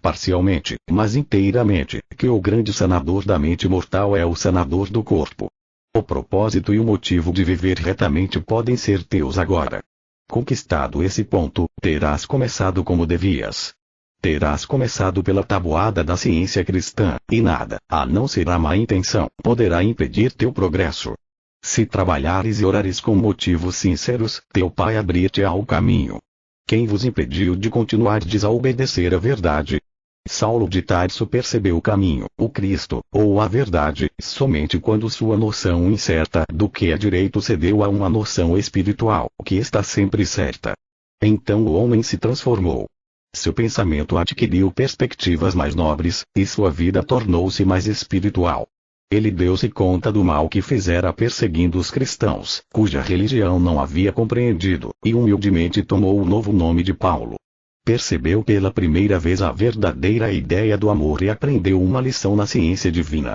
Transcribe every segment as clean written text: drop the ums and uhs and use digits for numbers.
parcialmente, mas inteiramente, que o grande sanador da mente mortal é o sanador do corpo. O propósito e o motivo de viver retamente podem ser teus agora. Conquistado esse ponto, terás começado como devias. Terás começado pela tabuada da ciência cristã, e nada, a não ser a má intenção, poderá impedir teu progresso. Se trabalhares e orares com motivos sinceros, teu Pai abrir-te-á o caminho. Quem vos impediu de continuardes a obedecer a verdade? Saulo de Tarso percebeu o caminho, o Cristo, ou a verdade, somente quando sua noção incerta do que é direito cedeu a uma noção espiritual, que está sempre certa. Então o homem se transformou. Seu pensamento adquiriu perspectivas mais nobres, e sua vida tornou-se mais espiritual. Ele deu-se conta do mal que fizera perseguindo os cristãos, cuja religião não havia compreendido, e humildemente tomou o novo nome de Paulo. Percebeu pela primeira vez a verdadeira ideia do amor e aprendeu uma lição na ciência divina.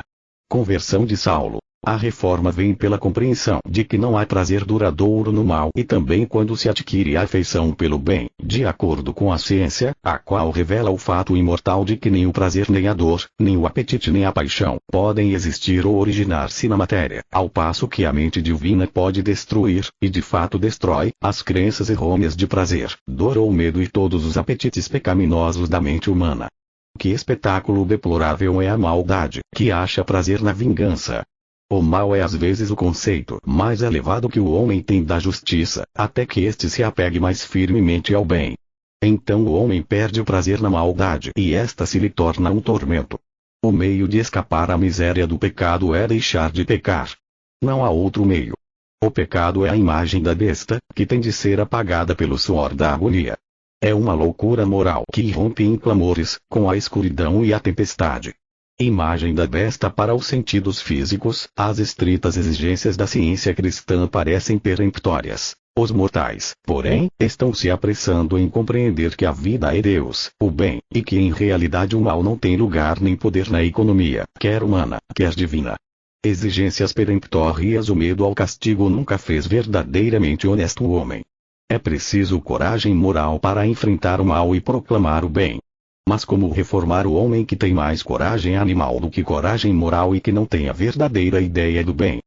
Conversão de Saulo. A reforma vem pela compreensão de que não há prazer duradouro no mal e também quando se adquire a afeição pelo bem, de acordo com a ciência, a qual revela o fato imortal de que nem o prazer nem a dor, nem o apetite nem a paixão, podem existir ou originar-se na matéria, ao passo que a mente divina pode destruir, e de fato destrói, as crenças errôneas de prazer, dor ou medo e todos os apetites pecaminosos da mente humana. Que espetáculo deplorável é a maldade, que acha prazer na vingança. O mal é às vezes o conceito mais elevado que o homem tem da justiça, até que este se apegue mais firmemente ao bem. Então o homem perde o prazer na maldade e esta se lhe torna um tormento. O meio de escapar à miséria do pecado é deixar de pecar. Não há outro meio. O pecado é a imagem da besta, que tem de ser apagada pelo suor da agonia. É uma loucura moral que irrompe em clamores, com a escuridão e a tempestade. Imagem da besta para os sentidos físicos, as estritas exigências da ciência cristã parecem peremptórias. Os mortais, porém, estão se apressando em compreender que a vida é Deus, o bem, e que em realidade o mal não tem lugar nem poder na economia, quer humana, quer divina. Exigências peremptórias. O medo ao castigo nunca fez verdadeiramente honesto o homem. É preciso coragem moral para enfrentar o mal e proclamar o bem. Mas como reformar o homem que tem mais coragem animal do que coragem moral e que não tem a verdadeira ideia do bem?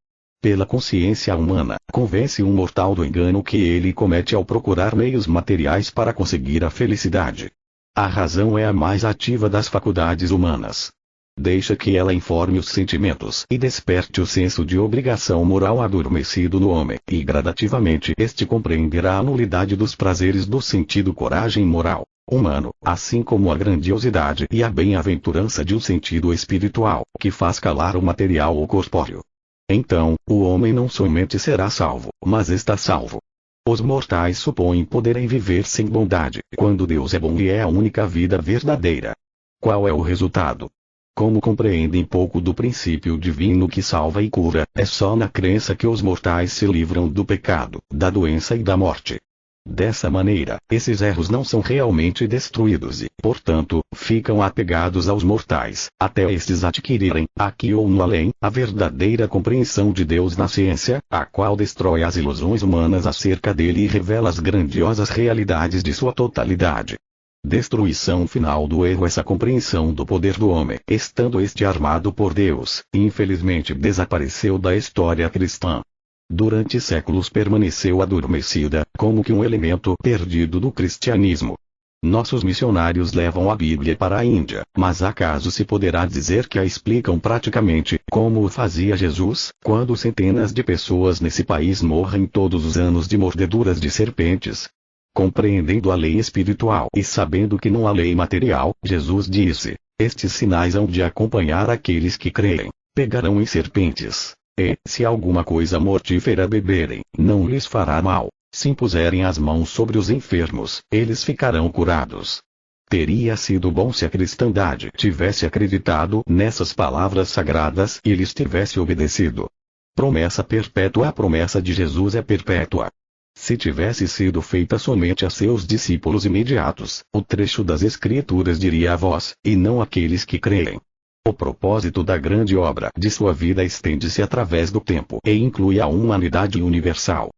Pela consciência humana, convence um mortal do engano que ele comete ao procurar meios materiais para conseguir a felicidade. A razão é a mais ativa das faculdades humanas. Deixa que ela informe os sentimentos e desperte o senso de obrigação moral adormecido no homem, e gradativamente este compreenderá a nulidade dos prazeres do sentido coragem moral humano, assim como a grandiosidade e a bem-aventurança de um sentido espiritual, que faz calar o material ou corpóreo. Então, o homem não somente será salvo, mas está salvo. Os mortais supõem poderem viver sem bondade, quando Deus é bom e é a única vida verdadeira. Qual é o resultado? Como compreendem pouco do princípio divino que salva e cura, é só na crença que os mortais se livram do pecado, da doença e da morte. Dessa maneira, esses erros não são realmente destruídos e, portanto, ficam apegados aos mortais, até estes adquirirem, aqui ou no além, a verdadeira compreensão de Deus na ciência, a qual destrói as ilusões humanas acerca dele e revela as grandiosas realidades de sua totalidade. Destruição final do erro. Essa compreensão do poder do homem, estando este armado por Deus, infelizmente desapareceu da história cristã. Durante séculos permaneceu adormecida, como que um elemento perdido do cristianismo. Nossos missionários levam a Bíblia para a Índia, mas acaso se poderá dizer que a explicam praticamente, como o fazia Jesus, quando centenas de pessoas nesse país morrem todos os anos de mordeduras de serpentes? Compreendendo a lei espiritual e sabendo que não há lei material, Jesus disse: estes sinais hão de acompanhar aqueles que creem. Pegarão em serpentes. E, se alguma coisa mortífera beberem, não lhes fará mal. Se impuserem as mãos sobre os enfermos, eles ficarão curados. Teria sido bom se a cristandade tivesse acreditado nessas palavras sagradas e lhes tivesse obedecido. Promessa perpétua. A promessa de Jesus é perpétua. Se tivesse sido feita somente a seus discípulos imediatos, o trecho das Escrituras diria a vós, e não àqueles que creem. O propósito da grande obra de sua vida estende-se através do tempo e inclui a humanidade universal.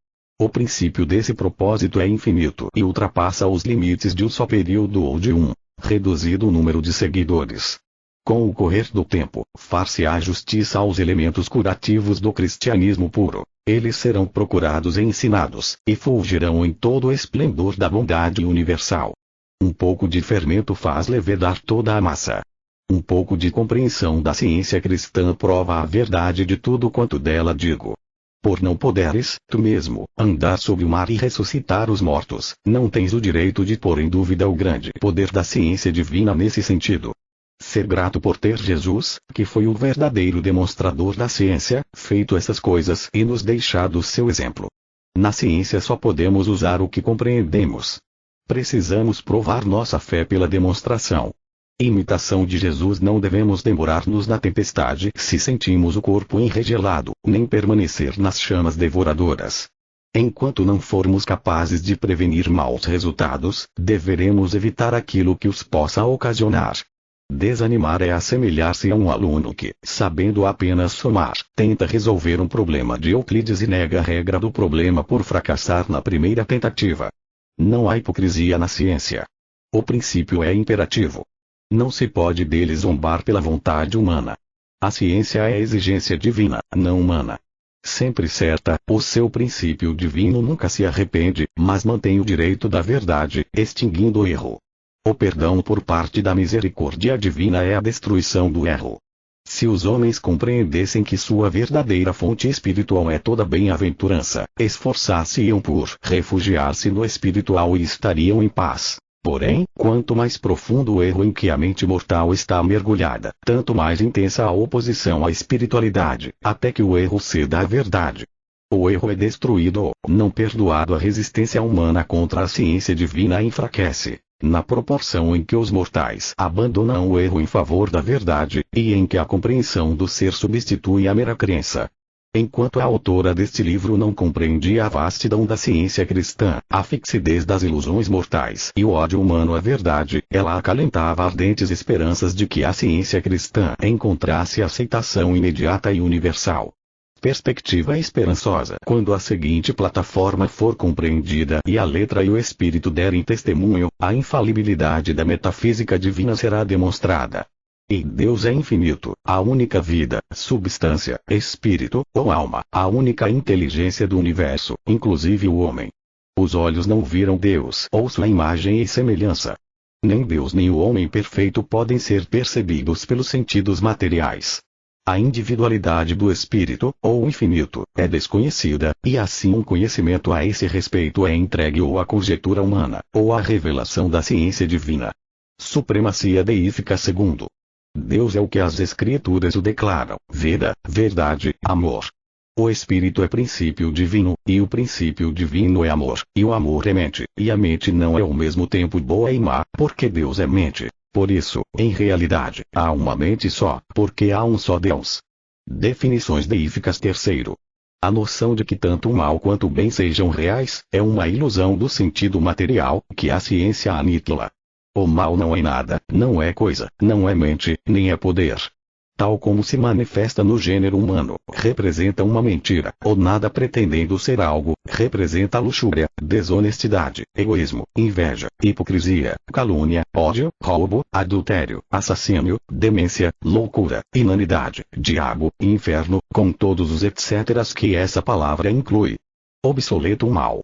O princípio desse propósito é infinito e ultrapassa os limites de um só período ou de um reduzido o número de seguidores. Com o correr do tempo, far-se-á justiça aos elementos curativos do cristianismo puro. Eles serão procurados e ensinados, e fulgirão em todo o esplendor da bondade universal. Um pouco de fermento faz levedar toda a massa. Um pouco de compreensão da ciência cristã prova a verdade de tudo quanto dela digo. Por não poderes, tu mesmo, andar sobre o mar e ressuscitar os mortos, não tens o direito de pôr em dúvida o grande poder da ciência divina nesse sentido. Ser grato por ter Jesus, que foi o verdadeiro demonstrador da ciência, feito essas coisas e nos deixado seu exemplo. Na ciência só podemos usar o que compreendemos. Precisamos provar nossa fé pela demonstração. Imitação de Jesus. Não devemos demorar-nos na tempestade se sentimos o corpo enregelado, nem permanecer nas chamas devoradoras. Enquanto não formos capazes de prevenir maus resultados, deveremos evitar aquilo que os possa ocasionar. Desanimar é assemelhar-se a um aluno que, sabendo apenas somar, tenta resolver um problema de Euclides e nega a regra do problema por fracassar na primeira tentativa. Não há hipocrisia na ciência. O princípio é imperativo. Não se pode dele zombar pela vontade humana. A ciência é exigência divina, não humana. Sempre certa, o seu princípio divino nunca se arrepende, mas mantém o direito da verdade, extinguindo o erro. O perdão por parte da misericórdia divina é a destruição do erro. Se os homens compreendessem que sua verdadeira fonte espiritual é toda bem-aventurança, esforçar-se-iam por refugiar-se no espiritual e estariam em paz. Porém, quanto mais profundo o erro em que a mente mortal está mergulhada, tanto mais intensa a oposição à espiritualidade, até que o erro ceda à verdade. O erro é destruído, não perdoado. A resistência humana contra a ciência divina enfraquece, na proporção em que os mortais abandonam o erro em favor da verdade, e em que a compreensão do ser substitui a mera crença. Enquanto a autora deste livro não compreendia a vastidão da ciência cristã, a fixidez das ilusões mortais e o ódio humano à verdade, ela acalentava ardentes esperanças de que a ciência cristã encontrasse aceitação imediata e universal. Perspectiva esperançosa. Quando a seguinte plataforma for compreendida e a letra e o espírito derem testemunho, a infalibilidade da metafísica divina será demonstrada. E Deus é infinito, a única vida, substância, espírito, ou alma, a única inteligência do universo, inclusive o homem. Os olhos não viram Deus ou sua imagem e semelhança. Nem Deus nem o homem perfeito podem ser percebidos pelos sentidos materiais. A individualidade do espírito, ou o infinito, é desconhecida, e assim um conhecimento a esse respeito é entregue ou à conjectura humana, ou à revelação da ciência divina. Supremacia deífica. Segundo, Deus é o que as Escrituras o declaram: Veda, verdade, amor. O Espírito é princípio divino, e o princípio divino é amor, e o amor é mente, e a mente não é ao mesmo tempo boa e má, porque Deus é mente. Por isso, em realidade, há uma mente só, porque há um só Deus. Definições deíficas. Terceiro, a noção de que tanto o mal quanto o bem sejam reais, é uma ilusão do sentido material, que a ciência aniquila. O mal não é nada, não é coisa, não é mente, nem é poder. Tal como se manifesta no gênero humano, representa uma mentira, ou nada pretendendo ser algo, representa luxúria, desonestidade, egoísmo, inveja, hipocrisia, calúnia, ódio, roubo, adultério, assassínio, demência, loucura, inanidade, diabo, inferno, com todos os etcéteras que essa palavra inclui. Obsoleto o mal.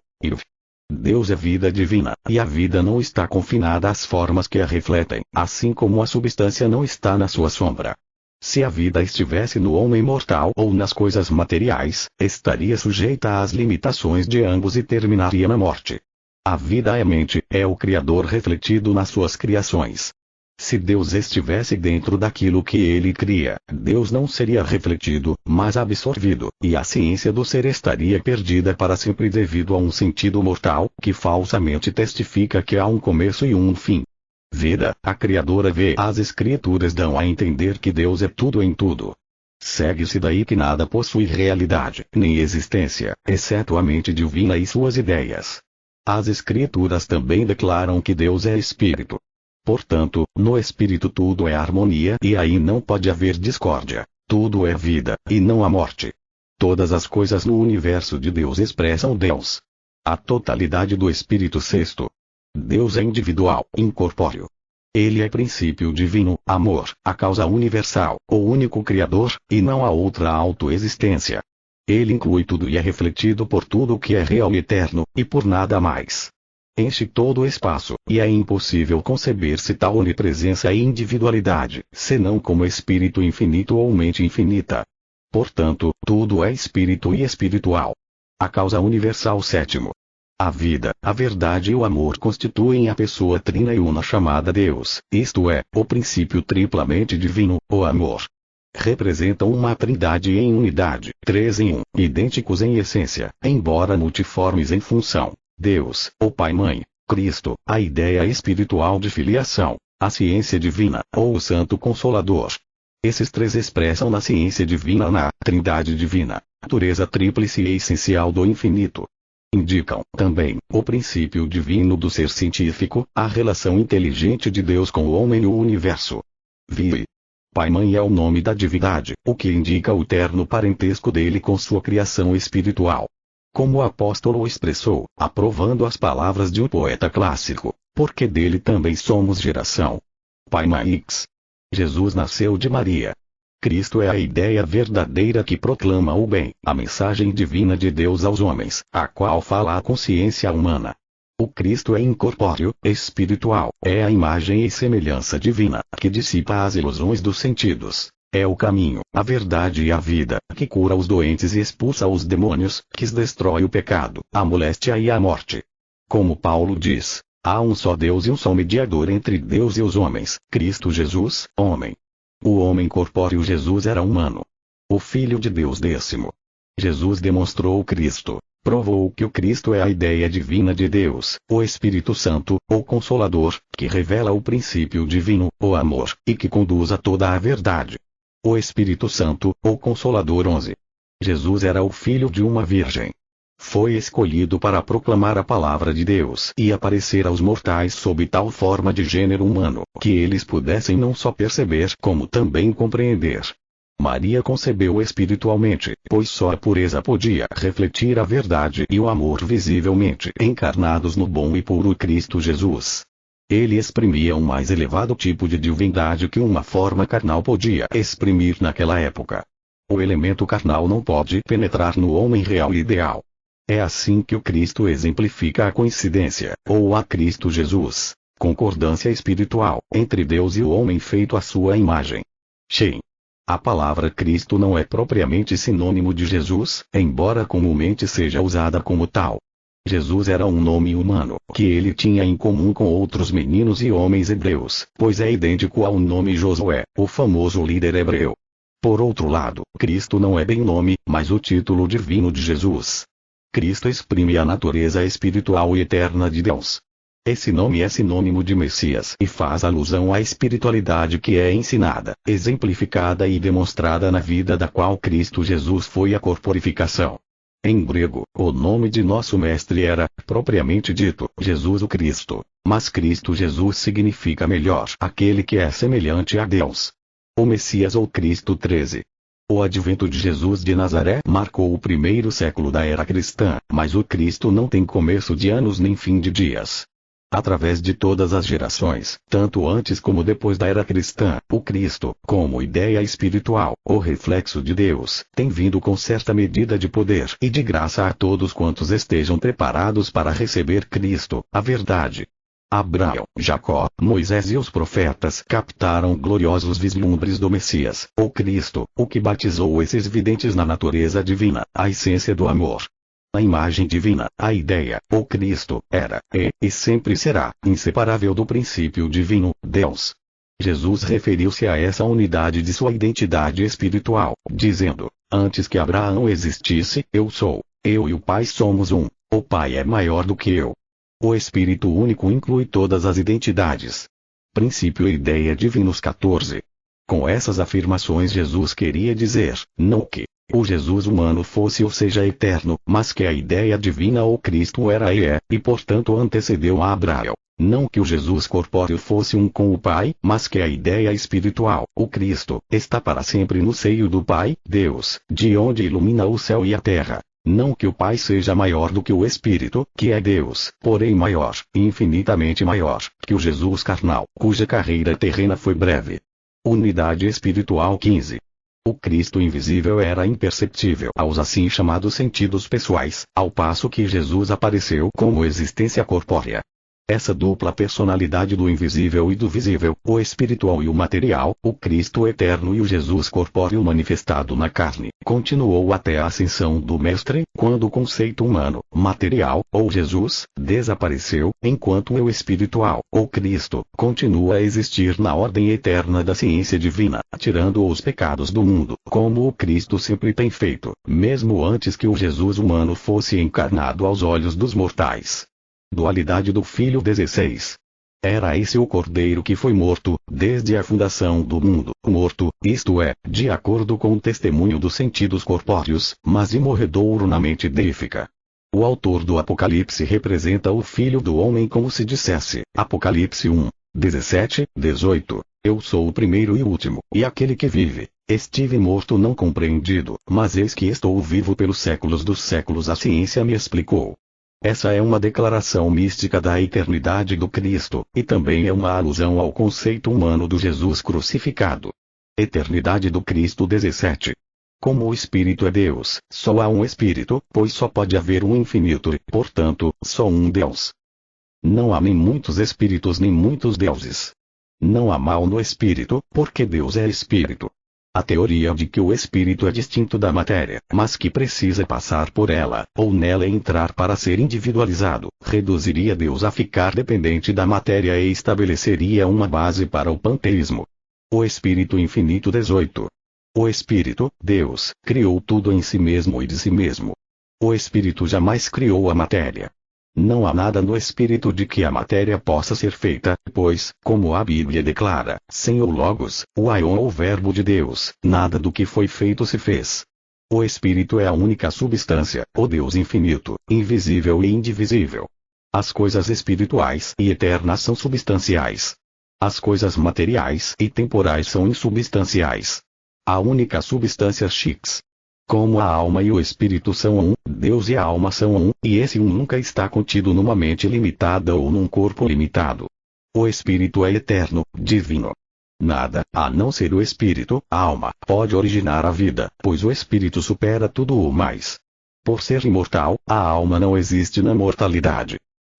Deus é vida divina, e a vida não está confinada às formas que a refletem, assim como a substância não está na sua sombra. Se a vida estivesse no homem mortal ou nas coisas materiais, estaria sujeita às limitações de ambos e terminaria na morte. A vida é mente, é o Criador refletido nas suas criações. Se Deus estivesse dentro daquilo que ele cria, Deus não seria refletido, mas absorvido, e a ciência do ser estaria perdida para sempre devido a um sentido mortal, que falsamente testifica que há um começo e um fim. Veda, a Criadora vê. As Escrituras dão a entender que Deus é tudo em tudo. Segue-se daí que nada possui realidade, nem existência, exceto a mente divina e suas ideias. As Escrituras também declaram que Deus é Espírito. Portanto, no Espírito tudo é harmonia e aí não pode haver discórdia. Tudo é vida, e não a morte. Todas as coisas no universo de Deus expressam Deus. A totalidade do Espírito. Sexto, Deus é individual, incorpóreo. Ele é princípio divino, amor, a causa universal, o único Criador, e não há outra autoexistência. Ele inclui tudo e é refletido por tudo o que é real e eterno, e por nada mais. Enche todo o espaço, e é impossível conceber-se tal onipresença e individualidade, senão como espírito infinito ou mente infinita. Portanto, tudo é espírito e espiritual. A causa universal sétimo. A vida, a verdade e o amor constituem a pessoa trina e una chamada Deus, isto é, o princípio triplamente divino, o amor. Representam uma trindade em unidade, três em um, idênticos em essência, embora multiformes em função. Deus, o Pai-Mãe, Cristo, a ideia espiritual de filiação, a ciência divina, ou o Santo Consolador. Esses três expressam na ciência divina na trindade divina, natureza tríplice e essencial do infinito. Indicam, também, o princípio divino do ser científico, a relação inteligente de Deus com o homem e o universo. Vi. Pai-Mãe é o nome da divindade, o que indica o terno parentesco dele com sua criação espiritual. Como o apóstolo expressou, aprovando as palavras de um poeta clássico, porque dele também somos geração. Pai-Mãe X. Jesus nasceu de Maria. Cristo é a ideia verdadeira que proclama o bem, a mensagem divina de Deus aos homens, a qual fala a consciência humana. O Cristo é incorpóreo, espiritual, é a imagem e semelhança divina, que dissipa as ilusões dos sentidos. É o caminho, a verdade e a vida, que cura os doentes e expulsa os demônios, que destrói o pecado, a moléstia e a morte. Como Paulo diz, há um só Deus e um só mediador entre Deus e os homens, Cristo Jesus, homem. O homem corpóreo Jesus era humano. O Filho de Deus décimo. Jesus demonstrou o Cristo. Provou que o Cristo é a ideia divina de Deus, o Espírito Santo, o Consolador, que revela o princípio divino, o amor, e que conduz a toda a verdade. O Espírito Santo, o Consolador 11. Jesus era o filho de uma virgem. Foi escolhido para proclamar a palavra de Deus e aparecer aos mortais sob tal forma de gênero humano, que eles pudessem não só perceber como também compreender. Maria concebeu espiritualmente, pois só a pureza podia refletir a verdade e o amor visivelmente encarnados no bom e puro Cristo Jesus. Ele exprimia um mais elevado tipo de divindade que uma forma carnal podia exprimir naquela época. O elemento carnal não pode penetrar no homem real e ideal. É assim que o Cristo exemplifica a coincidência, ou a Cristo Jesus, concordância espiritual, entre Deus e o homem feito à sua imagem. Shem. A palavra Cristo não é propriamente sinônimo de Jesus, embora comumente seja usada como tal. Jesus era um nome humano, que ele tinha em comum com outros meninos e homens hebreus, pois é idêntico ao nome Josué, o famoso líder hebreu. Por outro lado, Cristo não é bem nome, mas o título divino de Jesus. Cristo exprime a natureza espiritual e eterna de Deus. Esse nome é sinônimo de Messias e faz alusão à espiritualidade que é ensinada, exemplificada e demonstrada na vida da qual Cristo Jesus foi a corporificação. Em grego, o nome de nosso mestre era, propriamente dito, Jesus o Cristo, mas Cristo Jesus significa melhor aquele que é semelhante a Deus. O Messias ou Cristo 13. O advento de Jesus de Nazaré marcou o primeiro século da era cristã, mas o Cristo não tem começo de anos nem fim de dias. Através de todas as gerações, tanto antes como depois da era cristã, o Cristo, como ideia espiritual, o reflexo de Deus, tem vindo com certa medida de poder e de graça a todos quantos estejam preparados para receber Cristo, a verdade. Abraão, Jacó, Moisés e os profetas captaram gloriosos vislumbres do Messias, o Cristo, o que batizou esses videntes na natureza divina, a essência do amor. A imagem divina, a ideia, o Cristo, era, é, e sempre será, inseparável do princípio divino, Deus. Jesus referiu-se a essa unidade de sua identidade espiritual, dizendo, antes que Abraão existisse, eu sou, eu e o Pai somos um, o Pai é maior do que eu. O Espírito único inclui todas as identidades. Princípio e ideia divinos 14. Com essas afirmações Jesus queria dizer, não que o Jesus humano fosse ou seja eterno, mas que a ideia divina ou Cristo era e é, e portanto antecedeu a Abraão. Não que o Jesus corpóreo fosse um com o Pai, mas que a ideia espiritual, o Cristo, está para sempre no seio do Pai, Deus, de onde ilumina o céu e a terra. Não que o Pai seja maior do que o Espírito, que é Deus, porém maior, infinitamente maior, que o Jesus carnal, cuja carreira terrena foi breve. Unidade espiritual 15. O Cristo invisível era imperceptível aos assim chamados sentidos pessoais, ao passo que Jesus apareceu como existência corpórea. Essa dupla personalidade do invisível e do visível, o espiritual e o material, o Cristo eterno e o Jesus corpóreo manifestado na carne, continuou até a ascensão do Mestre, quando o conceito humano, material, ou Jesus, desapareceu, enquanto o espiritual, ou Cristo, continua a existir na ordem eterna da ciência divina, tirando os pecados do mundo, como o Cristo sempre tem feito, mesmo antes que o Jesus humano fosse encarnado aos olhos dos mortais. Dualidade do Filho 16. Era esse o Cordeiro que foi morto, desde a fundação do mundo, morto, isto é, de acordo com o testemunho dos sentidos corpóreos, mas imorredouro na mente deífica. O autor do Apocalipse representa o Filho do Homem como se dissesse, Apocalipse 1, 17, 18, eu sou o primeiro e o último, e aquele que vive. Estive morto não compreendido, mas eis que estou vivo pelos séculos dos séculos, a ciência me explicou. Essa é uma declaração mística da eternidade do Cristo, e também é uma alusão ao conceito humano do Jesus crucificado. Eternidade do Cristo 17. Como o Espírito é Deus, só há um Espírito, pois só pode haver um infinito e, portanto, só um Deus. Não há nem muitos espíritos nem muitos deuses. Não há mal no Espírito, porque Deus é Espírito. A teoria de que o espírito é distinto da matéria, mas que precisa passar por ela, ou nela entrar para ser individualizado, reduziria Deus a ficar dependente da matéria e estabeleceria uma base para o panteísmo. O Espírito Infinito 18. O Espírito, Deus, criou tudo em si mesmo e de si mesmo. O Espírito jamais criou a matéria. Não há nada no espírito de que a matéria possa ser feita, pois, como a Bíblia declara, sem o Logos, o Aion ou Verbo de Deus, nada do que foi feito se fez. O espírito é a única substância, o Deus infinito, invisível e indivisível. As coisas espirituais e eternas são substanciais. As coisas materiais e temporais são insubstanciais. A única substância X. Como a alma e o espírito são um, Deus e a alma são um, e esse um nunca está contido numa mente limitada ou num corpo limitado. O espírito é eterno, divino. Nada, a não ser o espírito, a alma, pode originar a vida, pois o espírito supera tudo o mais. Por ser imortal, a alma não existe na mortalidade.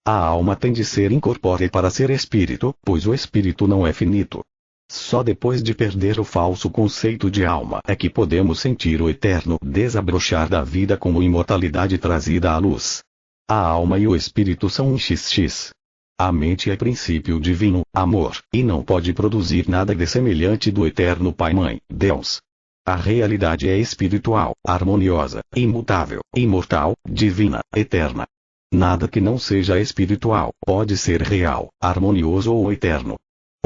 A alma tem de ser incorpórea para ser espírito, pois o espírito não é finito. Só depois de perder o falso conceito de alma é que podemos sentir o eterno desabrochar da vida como imortalidade trazida à luz. A alma e o espírito são um XX. A mente é princípio divino, amor, e não pode produzir nada de semelhante do eterno Pai-Mãe, Deus. A realidade é espiritual, harmoniosa, imutável, imortal, divina, eterna. Nada que não seja espiritual pode ser real, harmonioso ou eterno.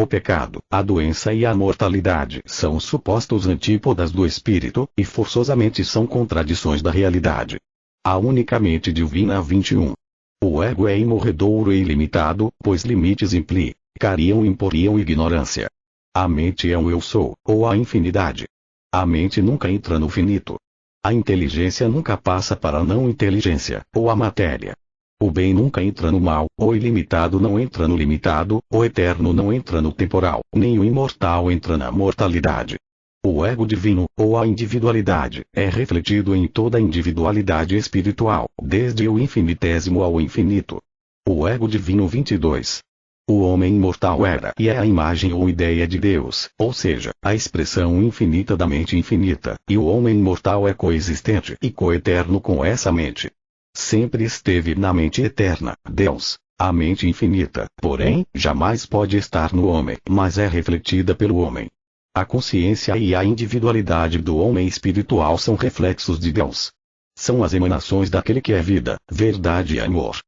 O pecado, a doença e a mortalidade são supostos antípodas do espírito, e forçosamente são contradições da realidade. A única mente divina 21. O ego é imorredouro e ilimitado, pois limites implicariam e imporiam ignorância. A mente é um eu sou, ou a infinidade. A mente nunca entra no finito. A inteligência nunca passa para a não inteligência, ou a matéria. O bem nunca entra no mal, o ilimitado não entra no limitado, o eterno não entra no temporal, nem o imortal entra na mortalidade. O ego divino, ou a individualidade, é refletido em toda a individualidade espiritual, desde o infinitésimo ao infinito. O ego divino 22. O homem imortal era e é a imagem ou ideia de Deus, ou seja, a expressão infinita da mente infinita, e o homem imortal é coexistente e coeterno com essa mente. Sempre esteve na mente eterna, Deus, a mente infinita, porém, jamais pode estar no homem, mas é refletida pelo homem. A consciência e a individualidade do homem espiritual são reflexos de Deus. São as emanações daquele que é vida, verdade e amor.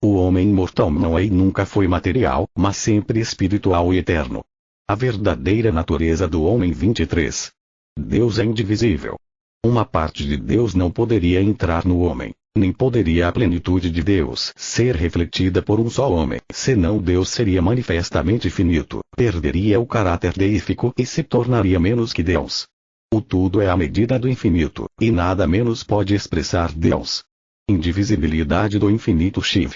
O homem imortal não é e nunca foi material, mas sempre espiritual e eterno. A verdadeira natureza do homem 23. Deus é indivisível. Uma parte de Deus não poderia entrar no homem. Nem poderia a plenitude de Deus ser refletida por um só homem, senão Deus seria manifestamente finito, perderia o caráter deífico e se tornaria menos que Deus. O tudo é a medida do infinito, e nada menos pode expressar Deus. Indivisibilidade do infinito Shiv.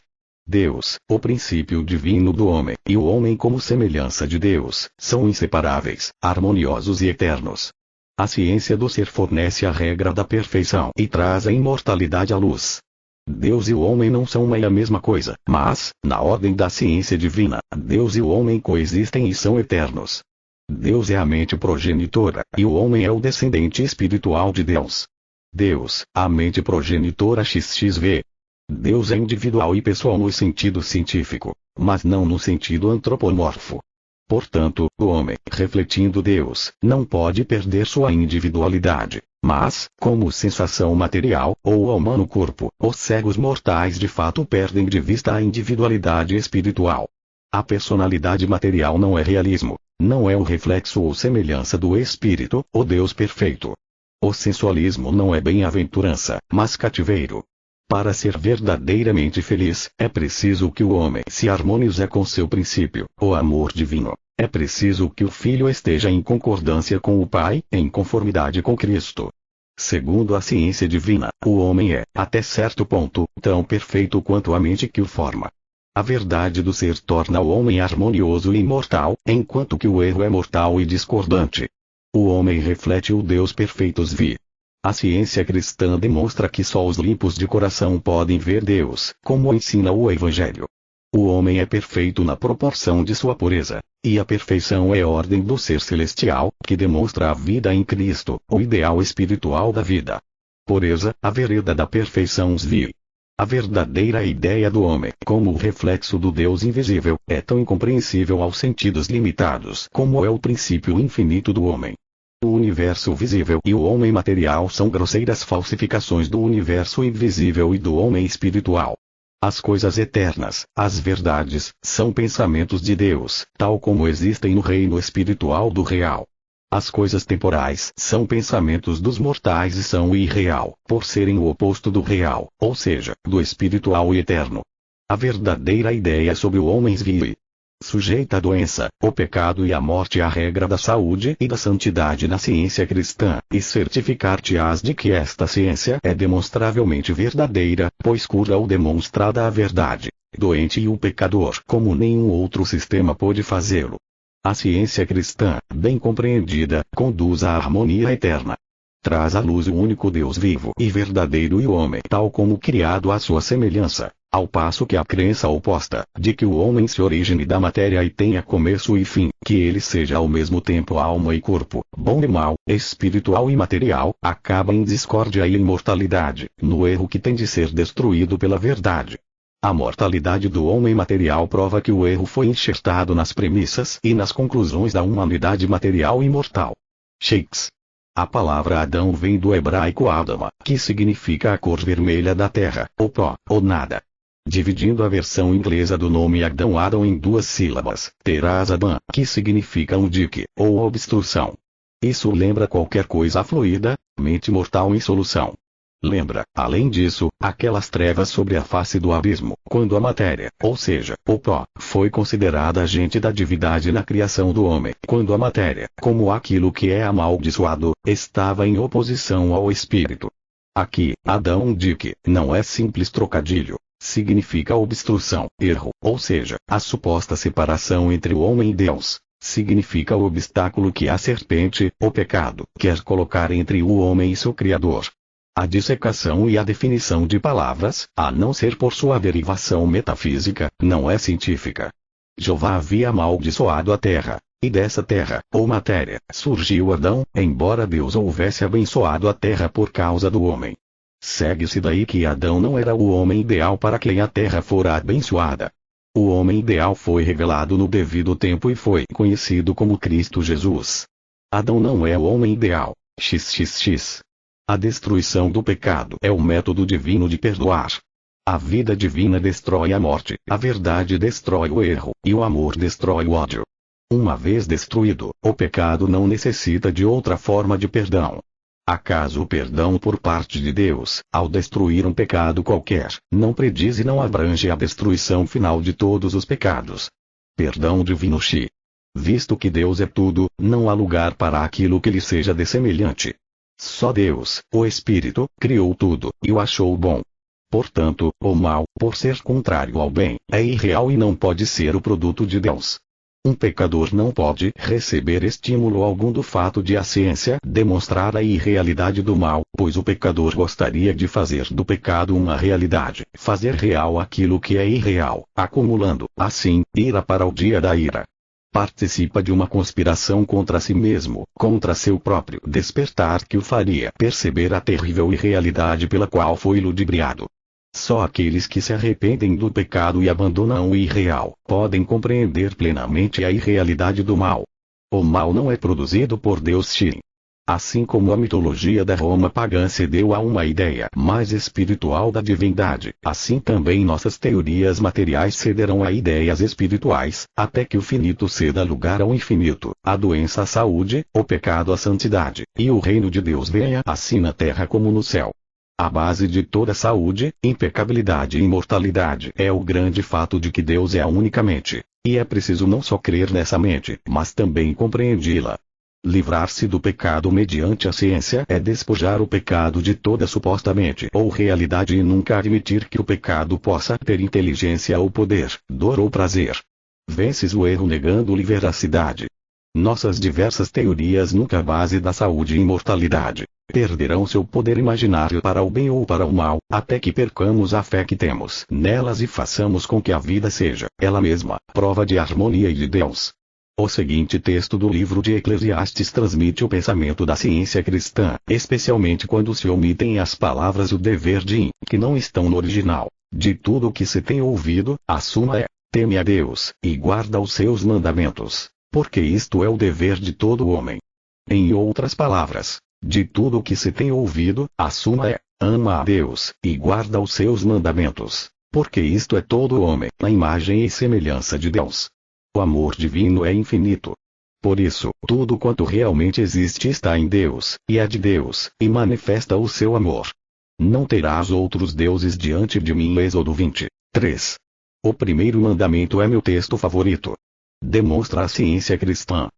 Deus, o princípio divino do homem, e o homem como semelhança de Deus, são inseparáveis, harmoniosos e eternos. A ciência do ser fornece a regra da perfeição e traz a imortalidade à luz. Deus e o homem não são uma e a mesma coisa, mas, na ordem da ciência divina, Deus e o homem coexistem e são eternos. Deus é a mente progenitora, e o homem é o descendente espiritual de Deus. Deus, a mente progenitora XXV. Deus é individual e pessoal no sentido científico, mas não no sentido antropomorfo. Portanto, o homem, refletindo Deus, não pode perder sua individualidade, mas, como sensação material, ou alma no corpo, os cegos mortais de fato perdem de vista a individualidade espiritual. A personalidade material não é realismo, não é um reflexo ou semelhança do espírito, o Deus perfeito. O sensualismo não é bem-aventurança, mas cativeiro. Para ser verdadeiramente feliz, é preciso que o homem se harmonize com seu princípio, o amor divino. É preciso que o filho esteja em concordância com o Pai, em conformidade com Cristo. Segundo a ciência divina, o homem é, até certo ponto, tão perfeito quanto a mente que o forma. A verdade do ser torna o homem harmonioso e imortal, enquanto que o erro é mortal e discordante. O homem reflete o Deus perfeito Vi. A ciência cristã demonstra que só os limpos de coração podem ver Deus, como ensina o Evangelho. O homem é perfeito na proporção de sua pureza, e a perfeição é ordem do ser celestial, que demonstra a vida em Cristo, o ideal espiritual da vida. Pureza, a vereda da perfeição Vi. A verdadeira ideia do homem, como o reflexo do Deus invisível, é tão incompreensível aos sentidos limitados como é o princípio infinito do homem. O universo visível e o homem material são grosseiras falsificações do universo invisível e do homem espiritual. As coisas eternas, as verdades, são pensamentos de Deus, tal como existem no reino espiritual do real. As coisas temporais são pensamentos dos mortais e são irreal, por serem o oposto do real, ou seja, do espiritual e eterno. A verdadeira ideia sobre o homem vive. Sujeita à doença, o pecado e a morte à regra da saúde e da santidade na ciência cristã, e certificar-te-ás de que esta ciência é demonstravelmente verdadeira, pois cura ou demonstrada a verdade, doente e o pecador como nenhum outro sistema pôde fazê-lo. A ciência cristã, bem compreendida, conduz à harmonia eterna. Traz à luz o único Deus vivo e verdadeiro e o homem tal como criado à sua semelhança. Ao passo que a crença oposta, de que o homem se origine da matéria e tenha começo e fim, que ele seja ao mesmo tempo alma e corpo, bom e mal, espiritual e material, acaba em discórdia e imortalidade, no erro que tem de ser destruído pela verdade. A mortalidade do homem material prova que o erro foi enxertado nas premissas e nas conclusões da humanidade material e mortal. Shakes. A palavra Adão vem do hebraico Adama, que significa a cor vermelha da terra, ou pó, ou nada. Dividindo a versão inglesa do nome Adão em duas sílabas, terás Adão, que significa um dique, ou obstrução. Isso lembra qualquer coisa fluida, mente mortal em solução. Lembra, além disso, aquelas trevas sobre a face do abismo, quando a matéria, ou seja, o pó, foi considerada agente da divindade na criação do homem, quando a matéria, como aquilo que é amaldiçoado, estava em oposição ao espírito. Aqui, Adão dique, não é simples trocadilho. Significa obstrução, erro, ou seja, a suposta separação entre o homem e Deus. Significa o obstáculo que a serpente, o pecado, quer colocar entre o homem e seu Criador. A dissecação e a definição de palavras, a não ser por sua derivação metafísica, não é científica. Jeová havia amaldiçoado a terra, e dessa terra, ou matéria, surgiu Adão, embora Deus houvesse abençoado a terra por causa do homem. Segue-se daí que Adão não era o homem ideal para quem a terra fora abençoada. O homem ideal foi revelado no devido tempo e foi conhecido como Cristo Jesus. Adão não é o homem ideal. XXX. A destruição do pecado é o método divino de perdoar. A vida divina destrói a morte, a verdade destrói o erro, e o amor destrói o ódio. Uma vez destruído, o pecado não necessita de outra forma de perdão. Acaso o perdão por parte de Deus, ao destruir um pecado qualquer, não prediz e não abrange a destruição final de todos os pecados? Perdão divino Xi. Visto que Deus é tudo, não há lugar para aquilo que lhe seja dessemelhante. Só Deus, o Espírito, criou tudo, e o achou bom. Portanto, o mal, por ser contrário ao bem, é irreal e não pode ser o produto de Deus. Um pecador não pode receber estímulo algum do fato de a ciência demonstrar a irrealidade do mal, pois o pecador gostaria de fazer do pecado uma realidade, fazer real aquilo que é irreal, acumulando, assim, ira para o dia da ira. Participa de uma conspiração contra si mesmo, contra seu próprio despertar que o faria perceber a terrível irrealidade pela qual foi ludibriado. Só aqueles que se arrependem do pecado e abandonam o irreal, podem compreender plenamente a irrealidade do mal. O mal não é produzido por Deus Shin. Assim como a mitologia da Roma pagã cedeu a uma ideia mais espiritual da divindade, assim também nossas teorias materiais cederão a ideias espirituais, até que o finito ceda lugar ao infinito, a doença à saúde, o pecado à santidade, e o reino de Deus venha assim na terra como no céu. A base de toda saúde, impecabilidade e imortalidade é o grande fato de que Deus é a única mente, e é preciso não só crer nessa mente, mas também compreendê-la. Livrar-se do pecado mediante a ciência é despojar o pecado de toda supostamente ou realidade e nunca admitir que o pecado possa ter inteligência ou poder, dor ou prazer. Vences o erro negando-lhe veracidade. Nossas diversas teorias nunca à base da saúde e imortalidade perderão seu poder imaginário para o bem ou para o mal, até que percamos a fé que temos nelas e façamos com que a vida seja, ela mesma, prova de harmonia e de Deus. O seguinte texto do livro de Eclesiastes transmite o pensamento da ciência cristã, especialmente quando se omitem as palavras o dever de, que não estão no original. De tudo o que se tem ouvido, a suma é, teme a Deus, e guarda os seus mandamentos, porque isto é o dever de todo homem. Em outras palavras, de tudo o que se tem ouvido, a suma é, ama a Deus, e guarda os seus mandamentos, porque isto é todo homem, na imagem e semelhança de Deus. O amor divino é infinito. Por isso, tudo quanto realmente existe está em Deus, e é de Deus, e manifesta o seu amor. Não terás outros deuses diante de mim. Êxodo 23. O primeiro mandamento é meu texto favorito. Demonstra a ciência cristã.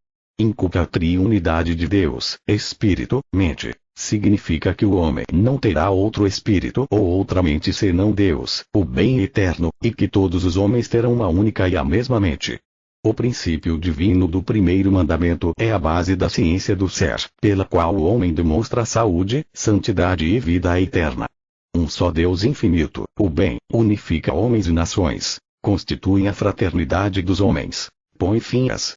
Inculca a triunidade de Deus, Espírito, mente. Significa que o homem não terá outro espírito ou outra mente senão Deus, o bem eterno, e que todos os homens terão uma única e a mesma mente. O princípio divino do primeiro mandamento é a base da ciência do ser, pela qual o homem demonstra saúde, santidade e vida eterna. Um só Deus infinito, o bem, unifica homens e nações, constitui a fraternidade dos homens, põe fim às